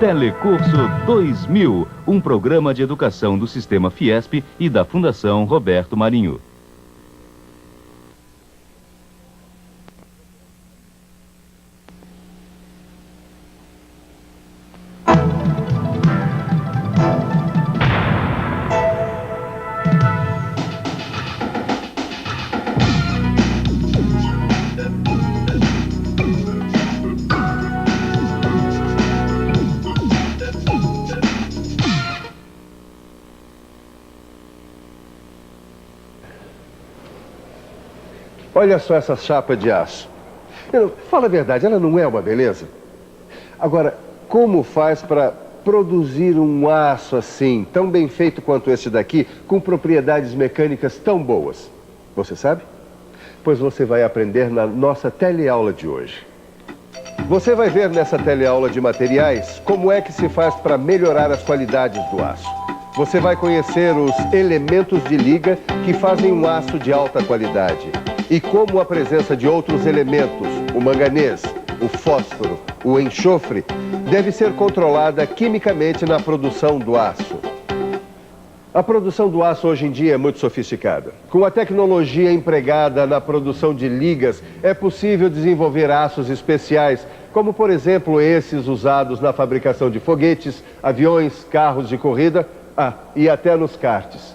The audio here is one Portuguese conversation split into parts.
Telecurso 2000, um programa de educação do Sistema Fiesp e da Fundação Roberto Marinho. Olha só essa chapa de aço. Fala a verdade, ela não é uma beleza? Agora, como faz para produzir um aço assim, tão bem feito quanto esse daqui, com propriedades mecânicas tão boas? Você sabe? Pois você vai aprender na nossa teleaula de hoje. Você vai ver nessa teleaula de materiais como é que se faz para melhorar as qualidades do aço. Você vai conhecer os elementos de liga que fazem um aço de alta qualidade. E como a presença de outros elementos, o manganês, o fósforo, o enxofre, deve ser controlada quimicamente na produção do aço. A produção do aço hoje em dia é muito sofisticada. Com a tecnologia empregada na produção de ligas, é possível desenvolver aços especiais, como por exemplo esses usados na fabricação de foguetes, aviões, carros de corrida, e até nos karts.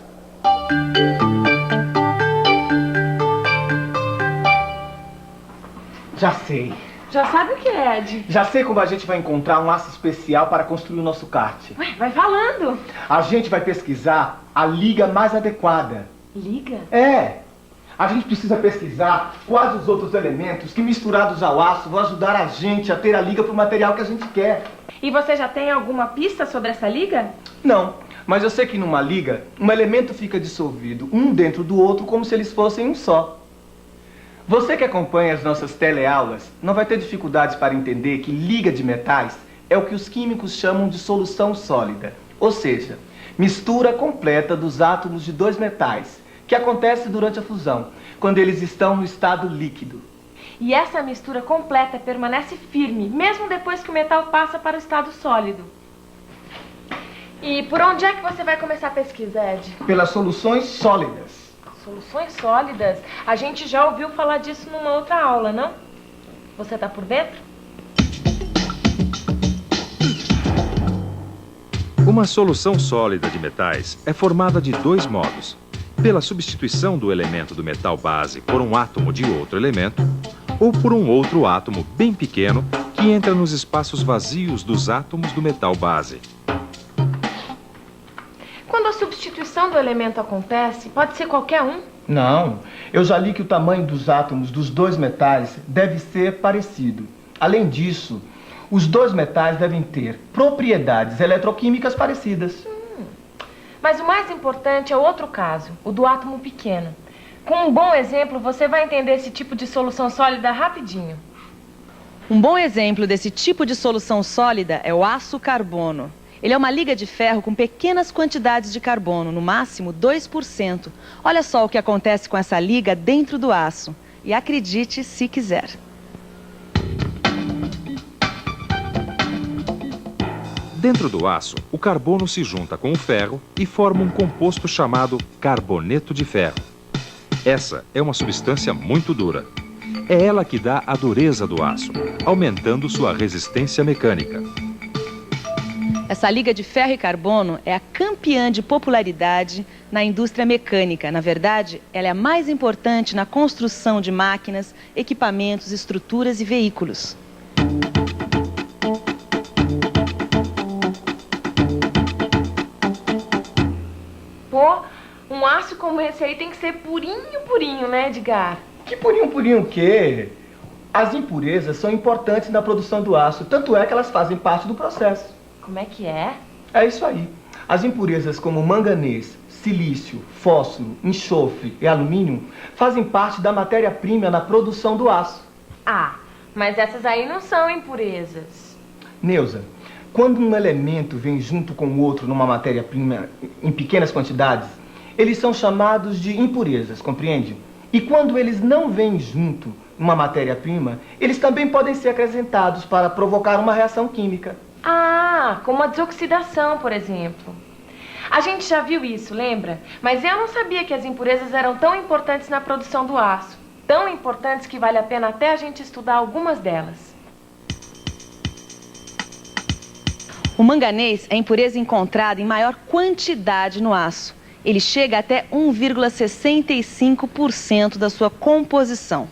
Já sei. Já sabe o que é, Ed? Já sei como a gente vai encontrar um aço especial para construir o nosso kart. Ué, vai falando. A gente vai pesquisar a liga mais adequada. Liga? É. A gente precisa pesquisar quais os outros elementos que, misturados ao aço, vão ajudar a gente a ter a liga para o material que a gente quer. E você já tem alguma pista sobre essa liga? Não, mas eu sei que numa liga, um elemento fica dissolvido um dentro do outro como se eles fossem um só. Você que acompanha as nossas teleaulas não vai ter dificuldades para entender que liga de metais é o que os químicos chamam de solução sólida, ou seja, mistura completa dos átomos de dois metais, que acontece durante a fusão, quando eles estão no estado líquido. E essa mistura completa permanece firme, mesmo depois que o metal passa para o estado sólido. E por onde é que você vai começar a pesquisa, Ed? Pelas soluções sólidas. Soluções sólidas? A gente já ouviu falar disso numa outra aula, não? Você tá por dentro? Uma solução sólida de metais é formada de dois modos: pela substituição do elemento do metal base por um átomo de outro elemento, ou por um outro átomo bem pequeno que entra nos espaços vazios dos átomos do metal base. Quando a substituição do elemento acontece, pode ser qualquer um? Não, eu já li que o tamanho dos átomos dos dois metais deve ser parecido. Além disso, os dois metais devem ter propriedades eletroquímicas parecidas. Mas o mais importante é o outro caso, o do átomo pequeno. Com um bom exemplo, você vai entender esse tipo de solução sólida rapidinho. Um bom exemplo desse tipo de solução sólida é o aço carbono. Ele é uma liga de ferro com pequenas quantidades de carbono, no máximo 2%. Olha só o que acontece com essa liga dentro do aço. E acredite se quiser. Dentro do aço, o carbono se junta com o ferro e forma um composto chamado carboneto de ferro. Essa é uma substância muito dura. É ela que dá a dureza do aço, aumentando sua resistência mecânica. Essa liga de ferro e carbono é a campeã de popularidade na indústria mecânica. Na verdade, ela é a mais importante na construção de máquinas, equipamentos, estruturas e veículos. Pô, um aço como esse aí tem que ser purinho, purinho, né, Edgar? Que purinho o quê? As impurezas são importantes na produção do aço, tanto é que elas fazem parte do processo. Como é que é? É isso aí. As impurezas como manganês, silício, fósforo, enxofre e alumínio fazem parte da matéria-prima na produção do aço. Ah, mas essas aí não são impurezas. Neuza, quando um elemento vem junto com o outro numa matéria-prima em pequenas quantidades, eles são chamados de impurezas, compreende? E quando eles não vêm junto numa matéria-prima, eles também podem ser acrescentados para provocar uma reação química. Ah, como a desoxidação, por exemplo. A gente já viu isso, lembra? Mas eu não sabia que as impurezas eram tão importantes na produção do aço. Tão importantes que vale a pena até a gente estudar algumas delas. O manganês é a impureza encontrada em maior quantidade no aço. Ele chega até 1,65% da sua composição.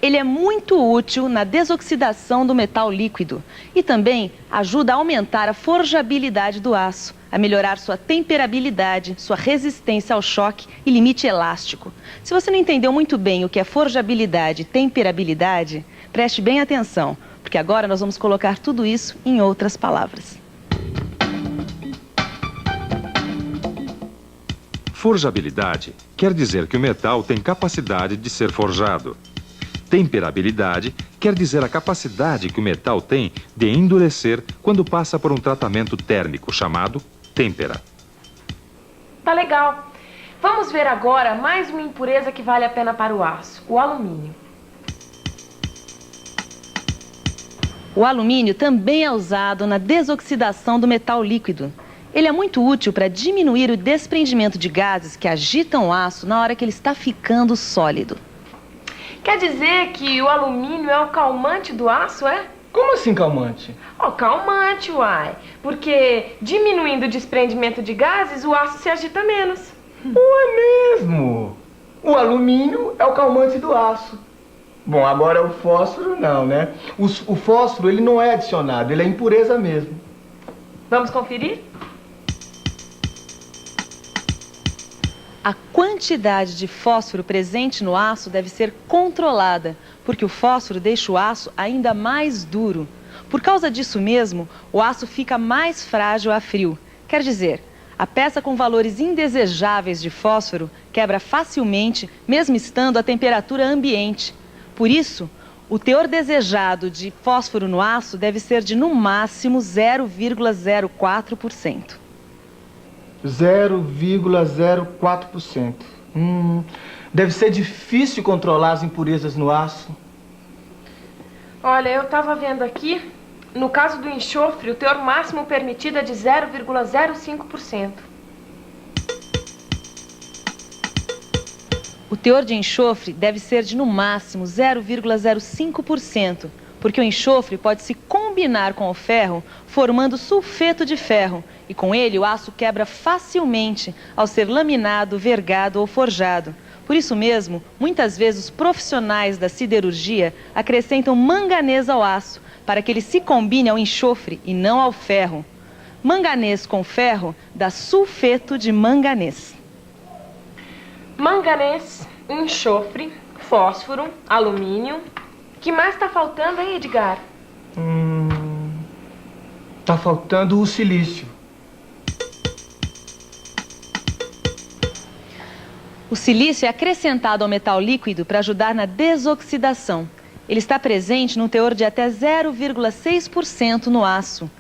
Ele é muito útil na desoxidação do metal líquido e também ajuda a aumentar a forjabilidade do aço, a melhorar sua temperabilidade, sua resistência ao choque e limite elástico. Se você não entendeu muito bem o que é forjabilidade e temperabilidade, preste bem atenção, porque agora nós vamos colocar tudo isso em outras palavras. Forjabilidade quer dizer que o metal tem capacidade de ser forjado. Temperabilidade quer dizer a capacidade que o metal tem de endurecer quando passa por um tratamento térmico chamado têmpera. Tá legal. Vamos ver agora mais uma impureza que vale a pena para o aço, o alumínio. O alumínio também é usado na desoxidação do metal líquido. Ele é muito útil para diminuir o desprendimento de gases que agitam o aço na hora que ele está ficando sólido. Quer dizer que o alumínio é o calmante do aço, é? Como assim calmante? Calmante, uai. Porque diminuindo o desprendimento de gases, o aço se agita menos. É mesmo? O alumínio é o calmante do aço. Bom, agora o fósforo não, né? O fósforo, ele não é adicionado, ele é impureza mesmo. Vamos conferir? A quantidade de fósforo presente no aço deve ser controlada, porque o fósforo deixa o aço ainda mais duro. Por causa disso mesmo, o aço fica mais frágil a frio. Quer dizer, a peça com valores indesejáveis de fósforo quebra facilmente, mesmo estando a temperatura ambiente. Por isso, o teor desejado de fósforo no aço deve ser de, no máximo, 0,04%. 0,04%. Deve ser difícil controlar as impurezas no aço. Olha, eu estava vendo aqui, no caso do enxofre, o teor máximo permitido é de 0,05%. O teor de enxofre deve ser de, no máximo, 0,05%, porque o enxofre pode se combinar com o ferro, formando sulfeto de ferro, e com ele o aço quebra facilmente ao ser laminado, vergado ou forjado. Por isso mesmo, muitas vezes os profissionais da siderurgia acrescentam manganês ao aço, para que ele se combine ao enxofre e não ao ferro. Manganês com ferro dá sulfeto de manganês. Manganês, enxofre, fósforo, alumínio. O que mais está faltando, hein, Edgar? Tá faltando o silício. O silício é acrescentado ao metal líquido para ajudar na desoxidação. Ele está presente num teor de até 0,6% no aço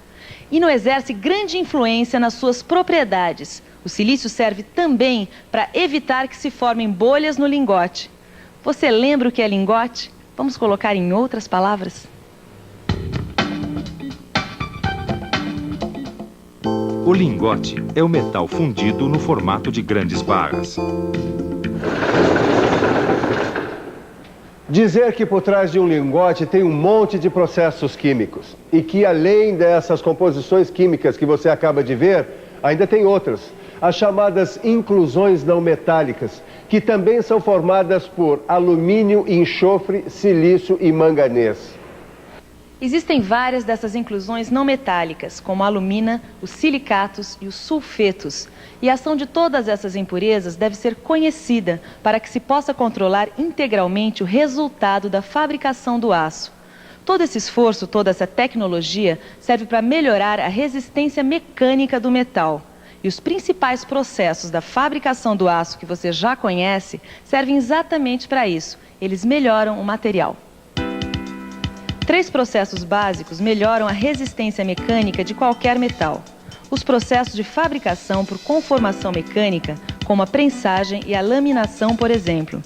e não exerce grande influência nas suas propriedades. O silício serve também para evitar que se formem bolhas no lingote. Você lembra o que é lingote? Vamos colocar em outras palavras? O lingote é o metal fundido no formato de grandes barras. Dizer que por trás de um lingote tem um monte de processos químicos e que além dessas composições químicas que você acaba de ver, ainda tem outras, as chamadas inclusões não metálicas, que também são formadas por alumínio, enxofre, silício e manganês. Existem várias dessas inclusões não metálicas, como a alumina, os silicatos e os sulfetos. E a ação de todas essas impurezas deve ser conhecida para que se possa controlar integralmente o resultado da fabricação do aço. Todo esse esforço, toda essa tecnologia serve para melhorar a resistência mecânica do metal. E os principais processos da fabricação do aço que você já conhece servem exatamente para isso. Eles melhoram o material. 3 processos básicos melhoram a resistência mecânica de qualquer metal. Os processos de fabricação por conformação mecânica, como a prensagem e a laminação, por exemplo.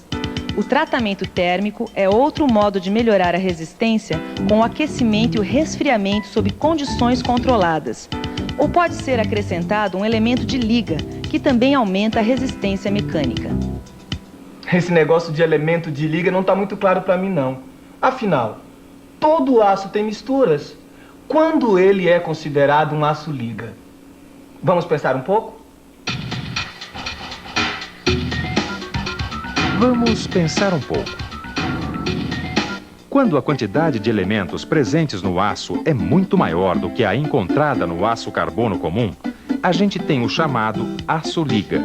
O tratamento térmico é outro modo de melhorar a resistência com o aquecimento e o resfriamento sob condições controladas. Ou pode ser acrescentado um elemento de liga, que também aumenta a resistência mecânica. Esse negócio de elemento de liga não está muito claro para mim, não. Afinal, todo aço tem misturas. Quando ele é considerado um aço liga? Vamos pensar um pouco? Vamos pensar um pouco. Quando a quantidade de elementos presentes no aço é muito maior do que a encontrada no aço carbono comum, a gente tem o chamado aço liga.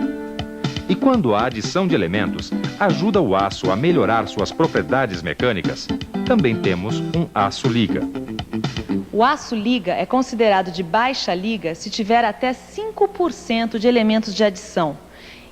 E quando a adição de elementos ajuda o aço a melhorar suas propriedades mecânicas, também temos um aço liga. O aço liga é considerado de baixa liga se tiver até 5% de elementos de adição,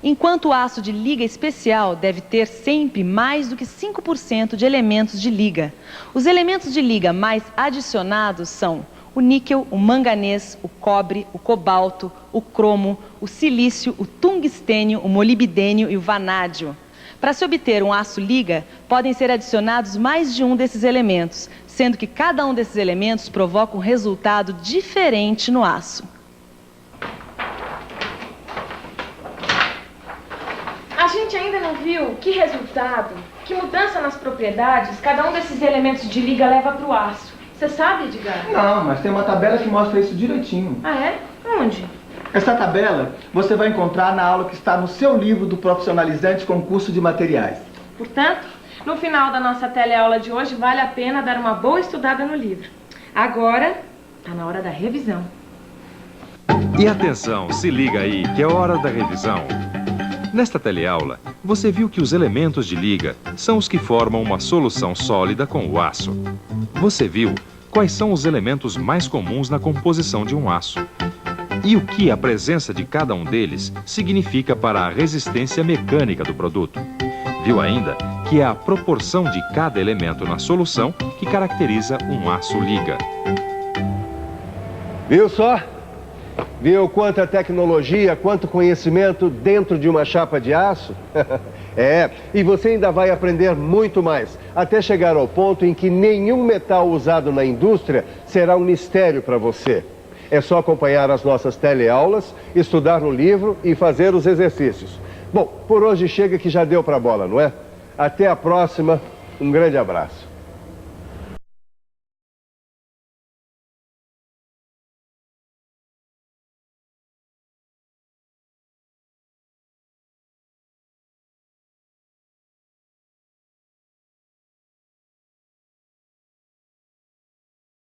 enquanto o aço de liga especial deve ter sempre mais do que 5% de elementos de liga. Os elementos de liga mais adicionados são o níquel, o manganês, o cobre, o cobalto, o cromo, o silício, o tungstênio, o molibdênio e o vanádio. Para se obter um aço liga, podem ser adicionados mais de um desses elementos, sendo que cada um desses elementos provoca um resultado diferente no aço. A gente ainda não viu que resultado, que mudança nas propriedades cada um desses elementos de liga leva para o aço. Você sabe, Edgar? Não, mas tem uma tabela que mostra isso direitinho. Ah, é? Onde? Essa tabela você vai encontrar na aula que está no seu livro do Profissionalizante Concurso de Materiais. Portanto, no final da nossa teleaula de hoje, vale a pena dar uma boa estudada no livro. Agora, está na hora da revisão. E atenção, se liga aí, que é hora da revisão. Nesta teleaula, você viu que os elementos de liga são os que formam uma solução sólida com o aço. Você viu quais são os elementos mais comuns na composição de um aço e o que a presença de cada um deles significa para a resistência mecânica do produto. Viu ainda que é a proporção de cada elemento na solução que caracteriza um aço liga. Viu só? Viu quanta tecnologia, quanto conhecimento dentro de uma chapa de aço? É, e você ainda vai aprender muito mais, até chegar ao ponto em que nenhum metal usado na indústria será um mistério para você. É só acompanhar as nossas teleaulas, estudar no livro e fazer os exercícios. Bom, por hoje chega que já deu para a bola, não é? Até a próxima, um grande abraço.